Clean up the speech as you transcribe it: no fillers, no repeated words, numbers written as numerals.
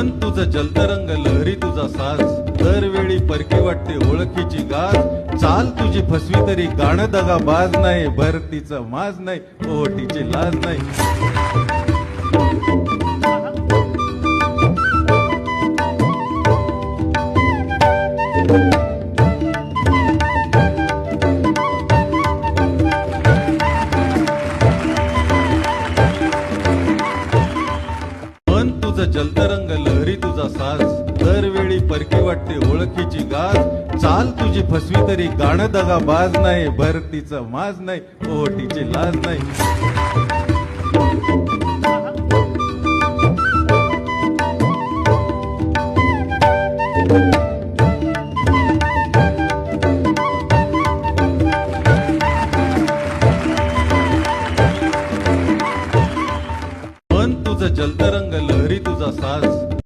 मन तुझं जलतरंग लहरी तुझा साज दरवेळी परकी वाटते ओळखीची गाज चाल तुझी फसवी तरी गाणं दगा बाज नाही भरतीचं माज नाही ओटीची लाज नाही मन तुझं जलतरंग लहरी तुझा साज दरवेळी परकी वाटते ओळखीची गाज चाल तुझी फसवी तरी गाणं दगा बाज नाही भरतीचं माज नाही ओटीची लाज नाही